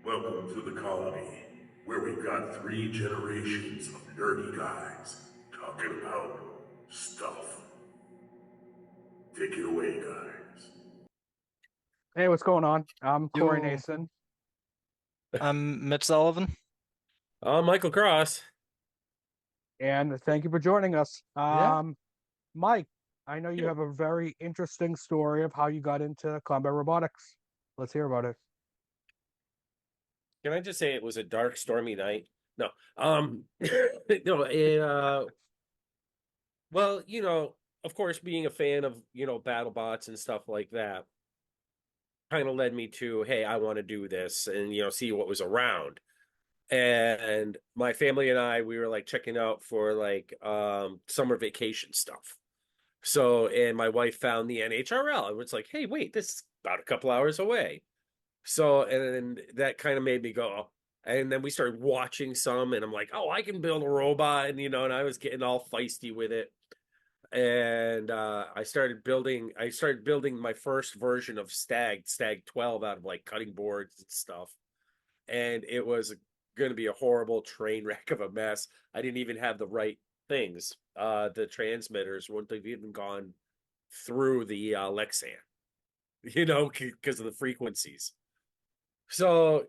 Welcome to the colony, where we've got 3 generations of nerdy guys talking about stuff. Take it away, guys. Hey, what's going on? I'm Corey Yo, Nason, I'm Mitch Sullivan. Michael Cross. and thank you for joining us. Yeah. Mike, I know you Yeah. have a very interesting story of how you got into combat robotics. Let's hear about it. Can I just say it was a dark, stormy night? No. No, well, of course, being a fan of, battle bots and stuff like that kind of led me to, hey, I want to do this and, see what was around. And my family and I, we were like checking out for like summer vacation stuff. So, and my wife found the NHRL and was like, hey, wait, this is about a couple hours away. So, and then that kind of made me go, and then we started watching some, and I'm like, oh, I can build a robot, and and I was getting all feisty with it. And I started building my first version of Stag 12 out of like cutting boards and stuff. And it was going to be a horrible train wreck of a mess. I didn't even have the right things. The transmitters wouldn't have even gone through the Lexan, because of the frequencies. So,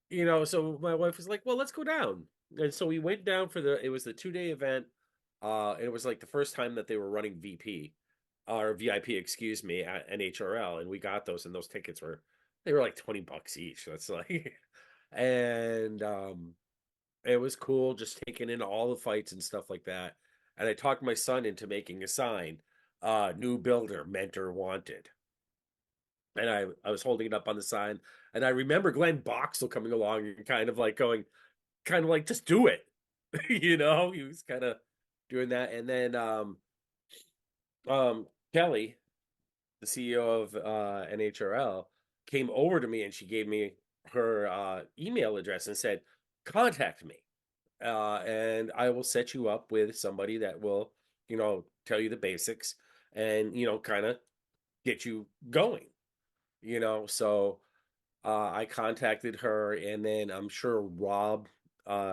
so my wife was like, "Well, let's go down." And so we went down for it was the 2-day event. And it was like the first time that they were running VP or VIP, excuse me, at NHRL, and we got those, and those tickets they were like $20 each. That's like, and it was cool just taking in all the fights and stuff like that. And I talked my son into making a sign, new builder, mentor wanted. And I was holding it up on the sign, and I remember Glenn Boxell coming along and kind of like going, kind of like, just do it. He was kind of doing that. And then Kelly, the CEO of NHRL, came over to me and she gave me her email address and said, contact me. And I will set you up with somebody that will, tell you the basics and, kind of get you going. So I contacted her, and then I'm sure Rob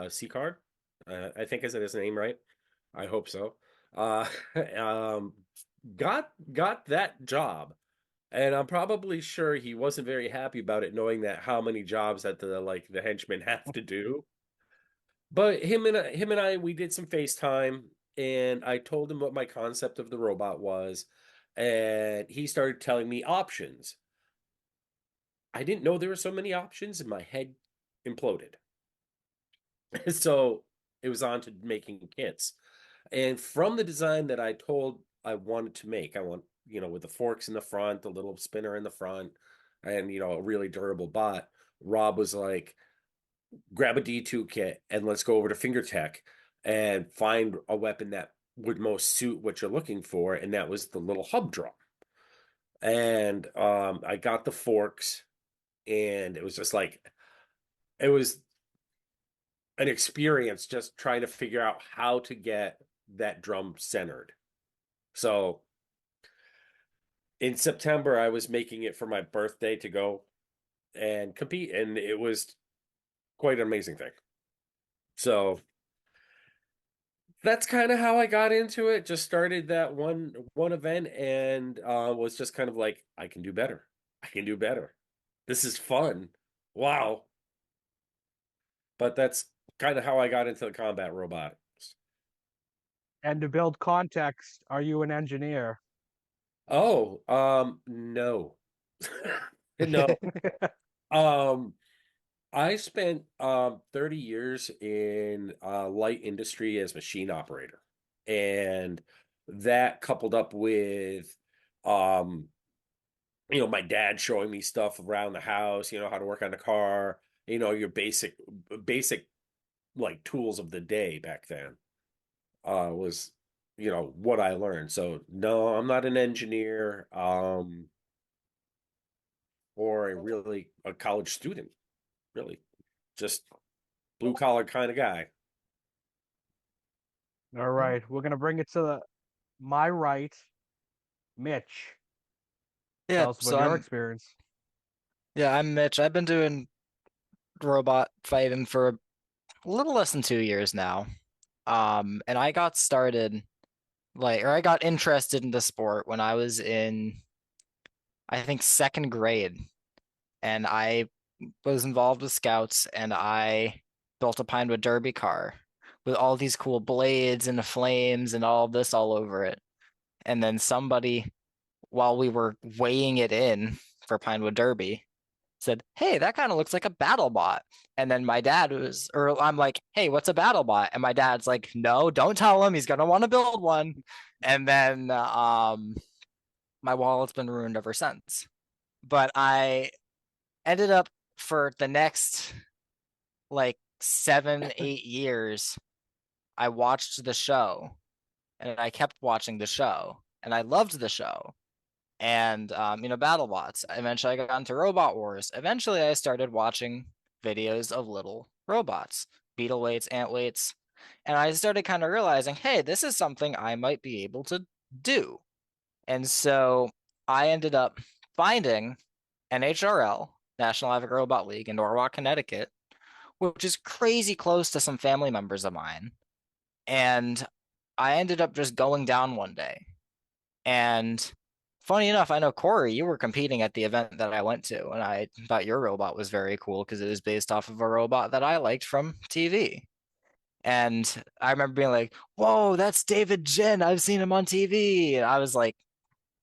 Seacard, I think I said his name right. I hope so. Uh, um, got that job, and I'm probably sure he wasn't very happy about it, knowing that how many jobs that the henchmen have to do. But him and I, we did some FaceTime, and I told him what my concept of the robot was, and he started telling me options. I didn't know there were so many options, and my head imploded. So it was on to making kits. And from the design that I told I wanted to make, I want, with the forks in the front, the little spinner in the front, and, a really durable bot. Rob was like, grab a D2 kit and let's go over to FingerTech and find a weapon that would most suit what you're looking for. And that was the little hub drum. And I got the forks, and it was just like, it was an experience just trying to figure out how to get that drum centered. So in September, I was making it for my birthday to go and compete, and it was quite an amazing thing. So that's kind of how I got into it. Just started that one event, and was just kind of like, I can do better. I can do better. This is fun. Wow. But that's kind of how I got into the combat robotics. And to build context, are you an engineer? Oh, no. No. Um, I spent 30 years in light industry as machine operator. And that coupled up with um, my dad showing me stuff around the house, how to work on a car, your basic like tools of the day back then, was what I learned. So no, I'm not an engineer, or a college student, really. Just blue collar kind of guy. All right, we're gonna bring it to my right, Mitch. Yeah, Tell us about so your I'm experience. yeah, I'm Mitch. I've been doing robot fighting for a little less than 2 years now. And I got started or I got interested in the sport when I was in, I think, second grade, and I was involved with scouts, and I built a Pinewood Derby car with all these cool blades and flames and all this all over it. And then somebody, while we were weighing it in for Pinewood Derby, said, "Hey, that kind of looks like a battle bot." And then my dad or I'm like, "Hey, what's a battle bot?" And my dad's like, "No, don't tell him. He's gonna want to build one." And then my wallet's been ruined ever since. But I ended up for the next like 7, 8 years, I watched the show and I kept watching the show and I loved the show. And BattleBots. Eventually, I got into Robot Wars. Eventually, I started watching videos of little robots, beetle weights, ant weights, and I started kind of realizing, hey, this is something I might be able to do. And so I ended up finding NHRL, National Havoc Robot League in Norwalk, Connecticut, which is crazy close to some family members of mine. And I ended up just going down one day. And funny enough, I know Corey, you were competing at the event that I went to, and I thought your robot was very cool because it was based off of a robot that I liked from TV. And I remember being like, "Whoa, that's David Jin. I've seen him on TV." And I was like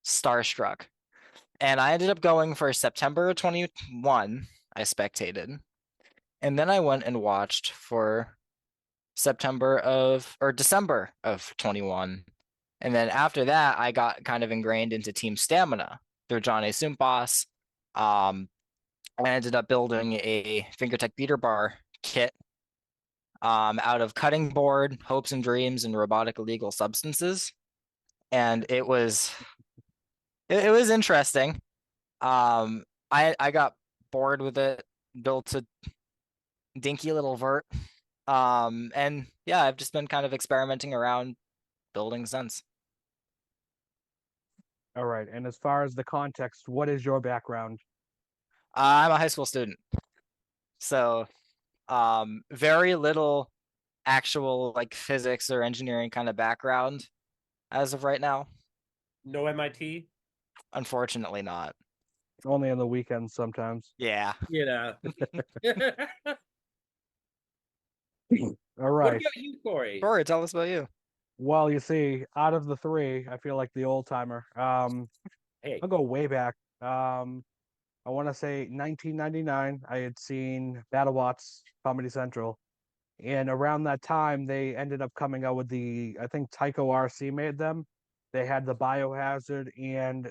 starstruck. And I ended up going for September 21. I spectated. And then I went and watched for December of 21. And then after that, I got kind of ingrained into Team Stamina through John A. Sumpas. I ended up building a FingerTech beater bar kit out of cutting board, hopes and dreams, and robotic illegal substances. And it was interesting. I got bored with it, built a dinky little vert. And yeah, I've just been kind of experimenting around building since. All right. And as far as the context, what is your background? I'm a high school student, so very little actual like physics or engineering kind of background as of right now. No MIT. Unfortunately, not. Only on the weekends sometimes. Yeah. You know. All What right. about you, Corey? Corey, tell us about you. Well, you see, out of the three, I feel like the old timer. Hey, I'll go way back. I want to say 1999. I had seen BattleBots Comedy Central, and around that time, they ended up coming out with I think Tycho RC made them. They had the Biohazard and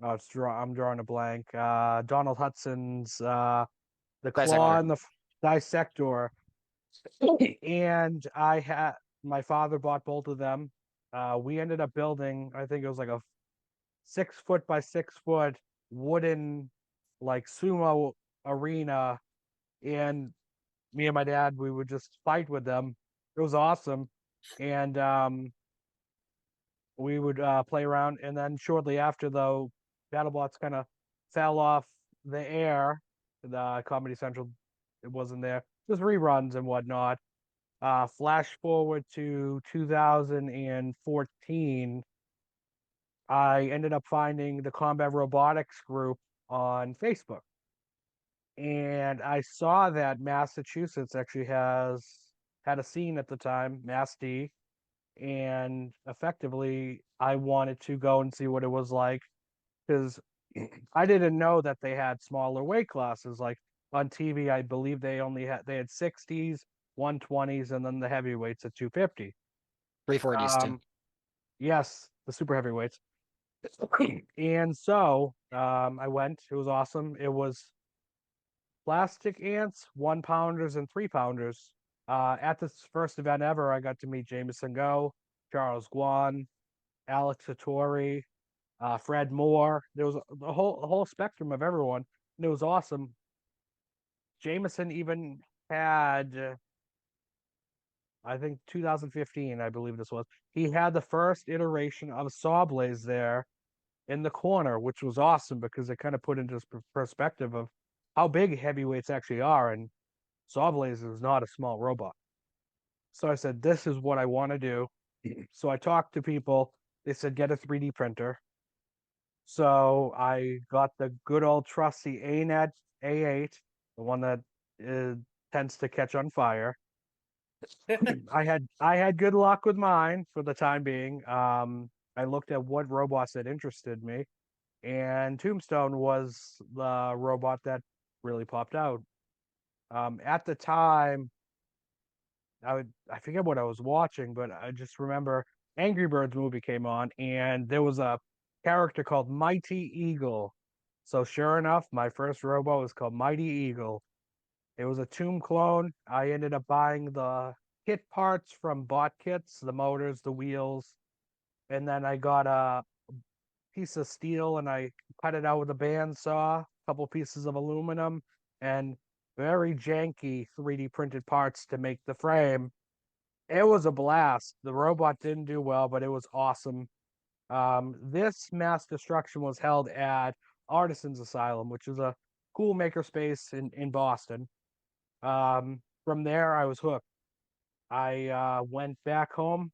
I'm drawing a blank. Donald Hudson's the Claw Dissector. and the Dissector, and my father bought both of them. We ended up building, I think it was like a 6 foot by 6 foot wooden like sumo arena, and me and my dad, we would just fight with them. It was awesome, and we would play around. And then shortly after, though, BattleBots kind of fell off the air. The Comedy Central, it wasn't there. Just reruns and whatnot. Flash forward to 2014, I ended up finding the Combat Robotics group on Facebook. And I saw that Massachusetts actually had a scene at the time, Mass D, and effectively I wanted to go and see what it was like because I didn't know that they had smaller weight classes. Like on TV, I believe they had 60s, 120s, and then the heavyweights at 250. 340s too. Yes, the super heavyweights. And so I went. It was awesome. It was plastic ants, 1 pounders, and 3 pounders. At this first event ever, I got to meet Jameson Go, Charles Guan, Alex Hattori, Fred Moore. There was a whole spectrum of everyone, and it was awesome. Jameson even had, I think, 2015, I believe this was. He had the first iteration of Sawblaze there in the corner, which was awesome because it kind of put into perspective of how big heavyweights actually are, and Sawblazer is not a small robot. So I said, this is what I want to do. So I talked to people. They said, get a 3D printer. So I got the good old trusty ANET A8, the one that uh, tends to catch on fire. I had good luck with mine for the time being. I looked at what robots that interested me, and Tombstone was the robot that really popped out. At the time, I forget what I was watching, but I just remember Angry Birds movie came on, and there was a character called Mighty Eagle. So sure enough, my first robot was called Mighty Eagle. It was a Tomb clone. I ended up buying the kit parts from Bot Kits, the motors, the wheels, and then I got a piece of steel and I cut it out with a bandsaw, a couple pieces of aluminum, and very janky 3D printed parts to make the frame. It was a blast. The robot didn't do well, but it was awesome. This mass destruction was held at Artisans Asylum, which is a cool makerspace in Boston. From there, I was hooked. I went back home,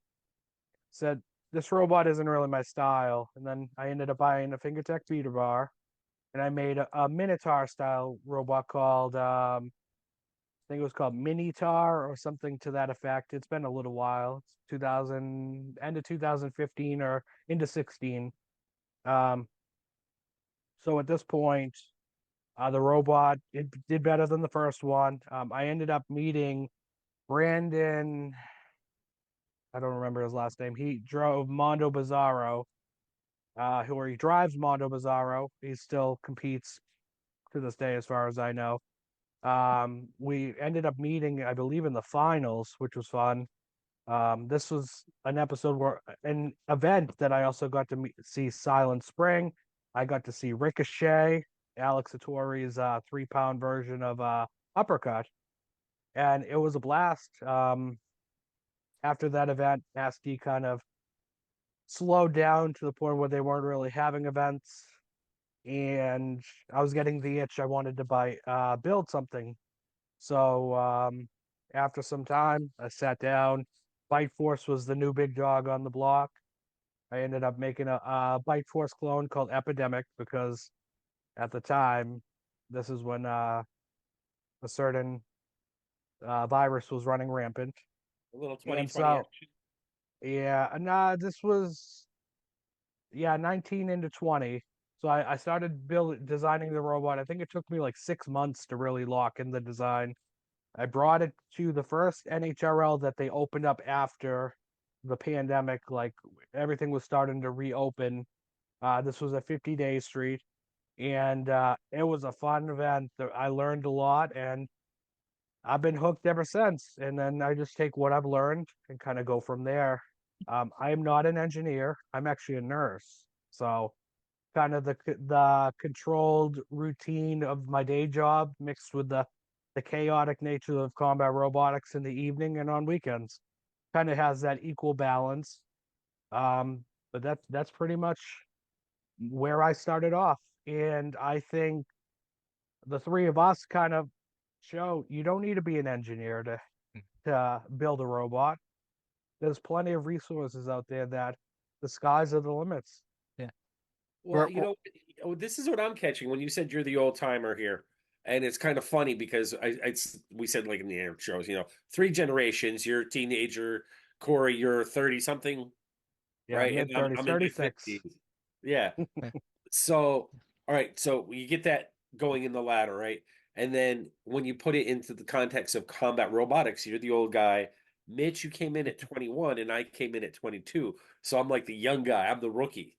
said, this robot isn't really my style. And then I ended up buying a Fingertech beater bar, and I made a Minotaur style robot called, I think it was called Minitar or something to that effect. It's been a little while. It's 2000, end of 2015 or into 16. Um, so at this point, the robot it did better than the first one. I ended up meeting Brandon. I don't remember his last name. He drove Mondo Bizarro, who he drives Mondo Bizarro. He still competes to this day, as far as I know. We ended up meeting, I believe, in the finals, which was fun. This was an episode where an event that I also got to see Silent Spring. I got to see Ricochet, Alex Satori's 3 pound version of Uppercut, and it was a blast. After that event, ASCII kind of slowed down to the point where they weren't really having events, and I was getting the itch. I wanted to build something. So after some time, I sat down. Bite Force was the new big dog on the block. I ended up making a Bite Force clone called Epidemic because at the time, this is when a certain virus was running rampant. A little And 2020 so, action. yeah, this was, 19 into 20. So I started designing the robot. I think it took me like 6 months to really lock in the design. I brought it to the first NHRL that they opened up after the pandemic. Like everything was starting to reopen. This was at 50 Day Street, and it was a fun event. I learned a lot, and I've been hooked ever since. And then I just take what I've learned and kind of go from there. I am not an engineer. I'm actually a nurse. So kind of the controlled routine of my day job mixed with the chaotic nature of combat robotics in the evening and on weekends kind of has that equal balance. But that's pretty much where I started off, and I think the three of us kind of show you don't need to be an engineer to build a robot. There's plenty of resources out there that the skies are the limits. Yeah. Well, this is what I'm catching when you said you're the old timer here. And it's kind of funny because we said like in the air shows, 3 generations, you're a teenager, Corey, you're 30 something, Yeah, right? And mid I'm 30s, I'm in my 36. 50s. Yeah. So, all right, so you get that going in the ladder, right? And then when you put it into the context of combat robotics, you're the old guy. Mitch, you came in at 21 and I came in at 22. So I'm like the young guy, I'm the rookie.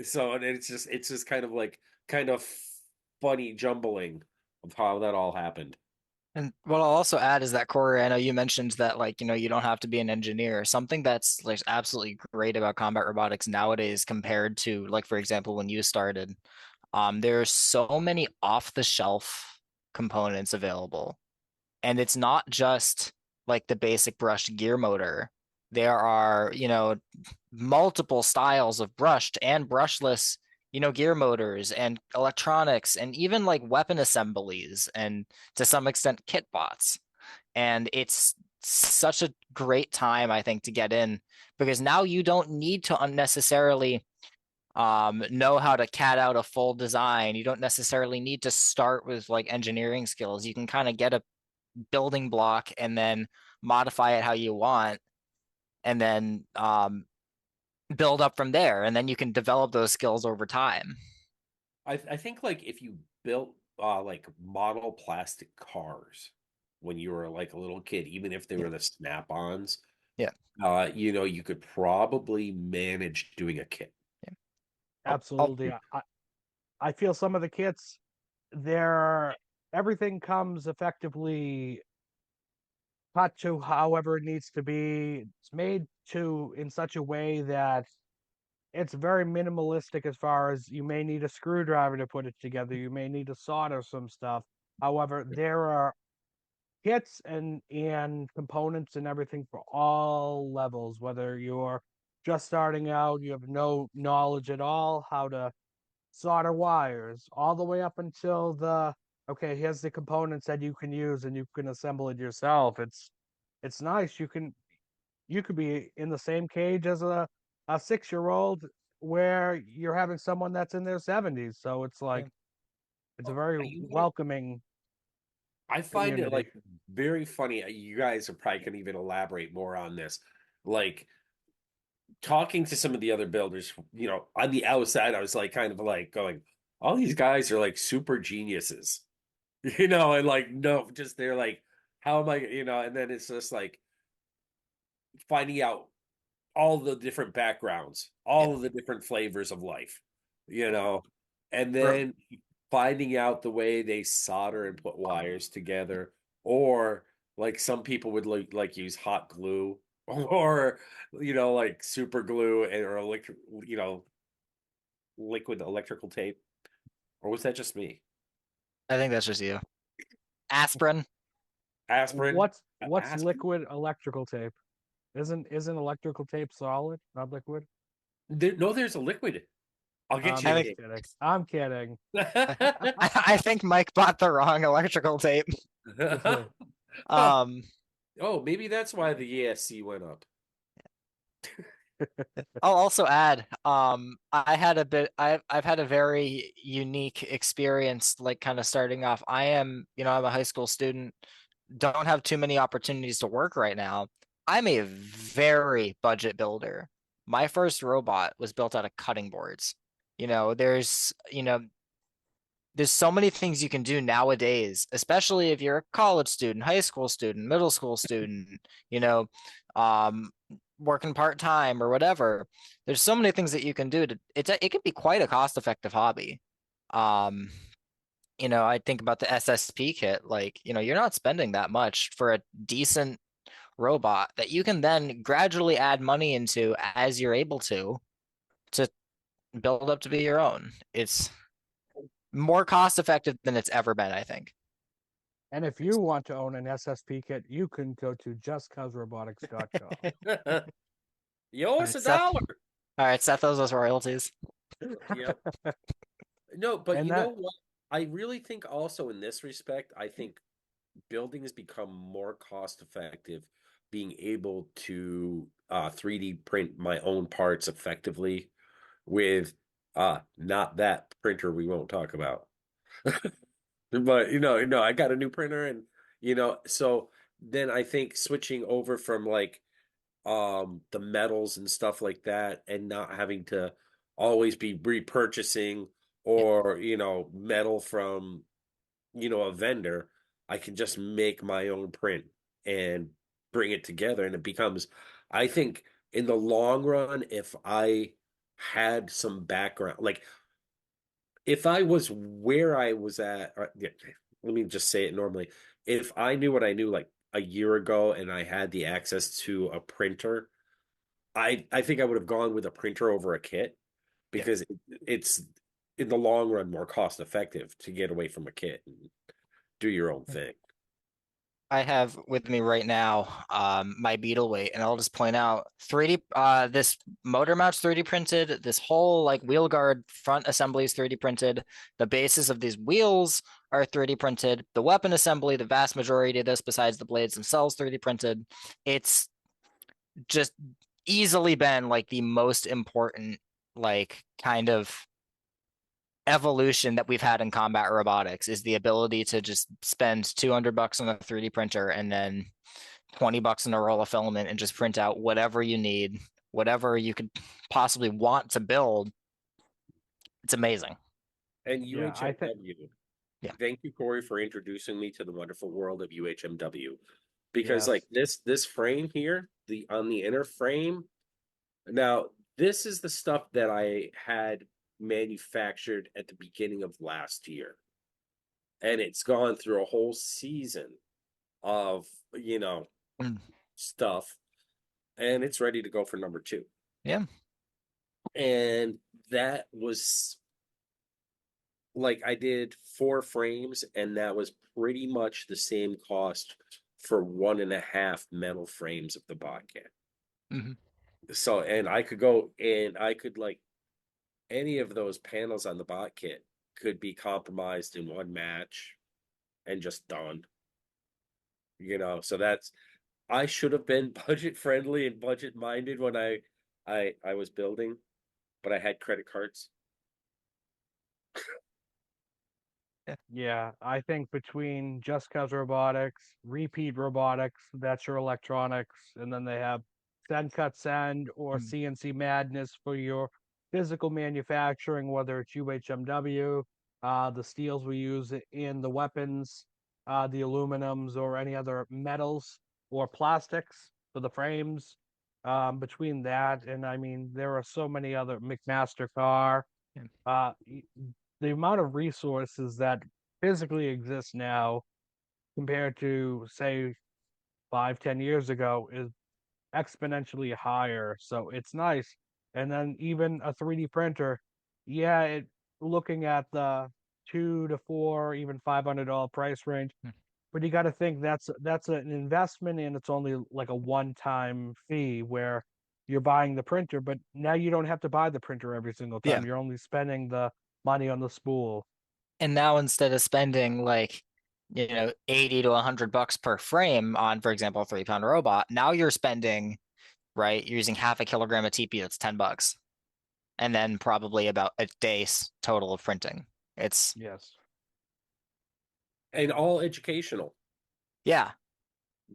So and it's just kind of funny jumbling of how that all happened. And what I'll also add is that Corey, I know you mentioned that like, you don't have to be an engineer. Something that's like absolutely great about combat robotics nowadays compared to like, for example, when you started, there's so many off-the-shelf components available. And it's not just like the basic brushed gear motor. There are, multiple styles of brushed and brushless gear motors and electronics and even like weapon assemblies and to some extent kit bots. And it's such a great time, I think, to get in because now you don't need to unnecessarily know how to CAD out a full design. You don't necessarily need to start with like engineering skills. You can kind of get a building block and then modify it how you want and then build up from there. And then you can develop those skills over time. I think like if you built like model plastic cars when you were like a little kid, even if they were the snap-ons, Yeah. You could probably manage doing a kit. Absolutely. I feel some of the kits, everything comes effectively cut to however it needs to be. It's made to in such a way that it's very minimalistic as far as you may need a screwdriver to put it together. You may need to solder some stuff. However, there are kits and components and everything for all levels, whether you're just starting out, you have no knowledge at all how to solder wires, all the way up until okay, here's the components that you can use and you can assemble it yourself. It's nice. You could be in the same cage as a 6-year-old where you're having someone that's in their 70s. So it's like it's a very welcoming I find it community. like very funny. You guys are probably can even elaborate more on this. Like talking to some of the other builders, on the outside, I was like kind of like going, all these guys are like super geniuses, and like no, just they're like, how am I, and then it's just like finding out all the different backgrounds, all of the different flavors of life, and then finding out the way they solder and put wires together, or like some people would like use hot glue or like super glue and or electric, liquid electrical tape, or was that just me? I think that's just you. Aspirin. Aspirin. What's Aspirin? liquid electrical tape? Isn't electrical tape solid, not liquid? No, there's a liquid. I'll get I'm you. just kidding. I'm kidding. I think Mike bought the wrong electrical tape. Um, Oh, maybe that's why the ESC went up. I'll also add, I've had a very unique experience, like kind of starting off. I'm a high school student, don't have too many opportunities to work right now. I'm a very budget builder. My first robot was built out of cutting boards. There's so many things you can do nowadays, especially if you're a college student, high school student, middle school student, you know, um, working part-time or whatever. There's so many things that you can do it can be quite a cost-effective hobby. Um, I think about the SSP kit, like, you're not spending that much for a decent robot that you can then gradually add money into as you're able to build up to be your own. It's more cost effective than it's ever been, I think. And if you want to own an SSP kit, you can go to justcauserobotics.com. Yo, All it's right, a Seth. dollar. All right, Seth, those royalties. Yep. No, but And you know that what? I really think also in this respect, I think buildings become more cost effective being able to 3D print my own parts effectively with not that printer we won't talk about. But I got a new printer and so then I think switching over from like the metals and stuff like that and not having to always be repurchasing Yeah. or metal from a vendor, I can just make my own print and bring it together and it becomes, I think in the long run, if I had some background, like if I was where I was at, yeah, let me just say it normally. If I knew what I knew like a year ago and I had the access to a printer, I think I would have gone with a printer over a kit Yeah. because it's in the long run more cost effective to get away from a kit and do your own thing. I have with me right now, my Beetle weight, and I'll just point out 3D, this motor mount's 3D printed, this whole like wheel guard front assembly is 3D printed, the bases of these wheels are 3D printed, the weapon assembly, the vast majority of this, besides the blades themselves, 3D printed. It's just easily been like the most important, like kind of evolution that we've had in combat robotics is the ability to just spend $200 on a 3D printer and then $20 on a roll of filament and just print out whatever you need, whatever you could possibly want to build. It's amazing. And Yeah, I think UHMW. Yeah. Thank you, Corey, for introducing me to the wonderful world of UHMW. Because Yes. like this frame here, the on the inner frame, now this is the stuff that I had manufactured at the beginning of last year. And it's gone through a whole season of, Mm. stuff, and it's ready to go for number 2. Yeah. And that was like I did 4 frames, and that was pretty much the same cost for 1.5 metal frames of the Bobcat. Mhm. So, and I could go and I could like any of those panels on the bot kit could be compromised in one match and just done. So that's I should have been budget friendly and budget minded when I was building, but I had credit cards. Yeah, I think between Just Cause Robotics, Repeat Robotics, that's your electronics, and then they have Send Cut Send or Mm. CNC Madness for your physical manufacturing, whether it's UHMW, the steels we use in the weapons, the aluminums or any other metals or plastics for the frames. Between that and I mean, there are so many other McMaster Car. Yeah. The amount of resources that physically exist now compared to say 5, 10 years ago is exponentially higher. So it's nice. And then even a 3D printer, yeah, looking at the 2 to 4, even $500 price range. Hmm. But you got to think that's an investment and it's only like a one-time fee where you're buying the printer, but now you don't have to buy the printer every single Yeah. time. You're only spending the money on the spool. And now instead of spending like, 80 to $100 per frame on, for example, a 3-pound robot, now you're spending, right? You're using half a kilogram of TP, that's $10. And then probably about a day's total of printing. It's Yes. And all educational, yeah.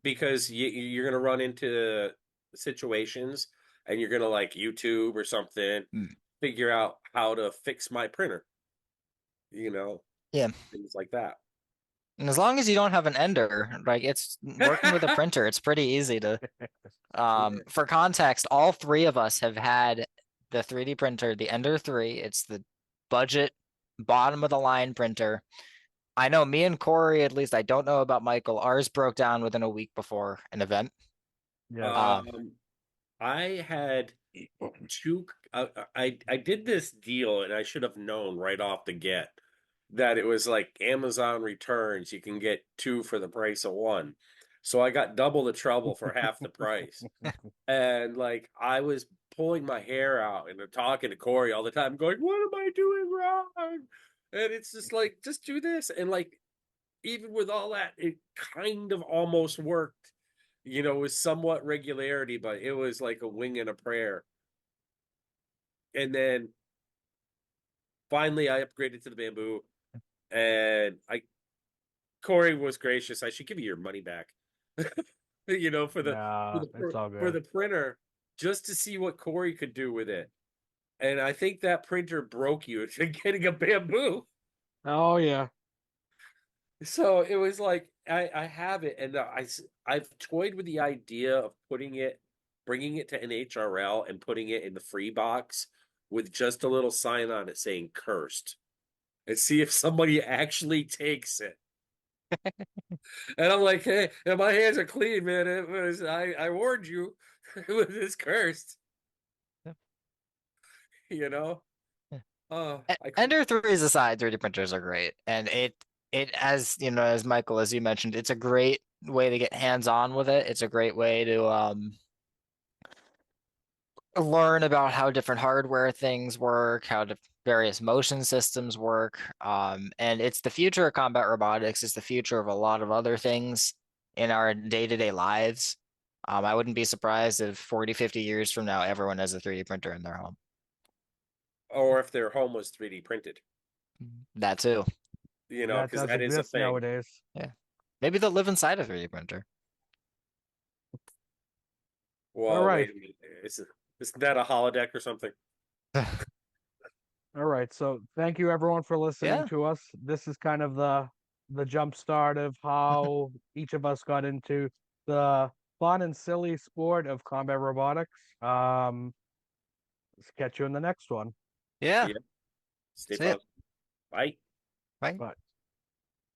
because you're going to run into situations and you're going to like YouTube or something, figure out how to fix my printer, Yeah. things like that. And as long as you don't have an ender, like it's working with a printer, it's pretty easy to for context, all 3 of us have had the 3D printer, the Ender 3. It's the budget bottom of the line printer. I know me and Corey, at least I don't know about Michael. Ours broke down within a week before an event. Yeah. I had 2. I did this deal, and I should have known right off the get that it was like Amazon returns. You can get 2 for the price of 1. So I got double the trouble for half the price. And like I was pulling my hair out and talking to Corey all the time, going, "What am I doing wrong?" And it's just like, just do this. And like, even with all that, it kind of almost worked, with somewhat regularity, but it was like a wing and a prayer. And then finally I upgraded to the bamboo, and Corey was gracious. I should give you your money back. For the Yeah, it's all for good. the printer, just to see what Corey could do with it. And I think that printer broke you into getting a bamboo. Oh yeah. So it was like I have it, and I've toyed with the idea of bringing it to an HRL and putting it in the free box with just a little sign on it saying "cursed," and see if somebody actually takes it. And I'm like, hey, and my hands are clean, man. It was I warned you, it was cursed. You know. Yeah. Oh, Ender 3's aside, 3D printers are great. And it as as Michael, as you mentioned, it's a great way to get hands-on with it. It's a great way to learn about how different hardware things work, how various motion systems work. And it's the future of combat robotics. It's the future of a lot of other things in our day-to-day lives. I wouldn't be surprised if 40, 50 years from now, everyone has a 3D printer in their home. Or if their home was 3D printed, That too. That because does that is a exist thing. nowadays. Yeah. Maybe they'll live inside a 3D printer. Well, right. wait a minute. Isn't that a holodeck or something? All right. So thank you everyone for listening Yeah. to us. This is kind of the jump start of how each of us got into the fun and silly sport of combat robotics. Let's catch you in the next one. Yeah. Yeah. Stay See ya. positive. Bye. Bye. Bye.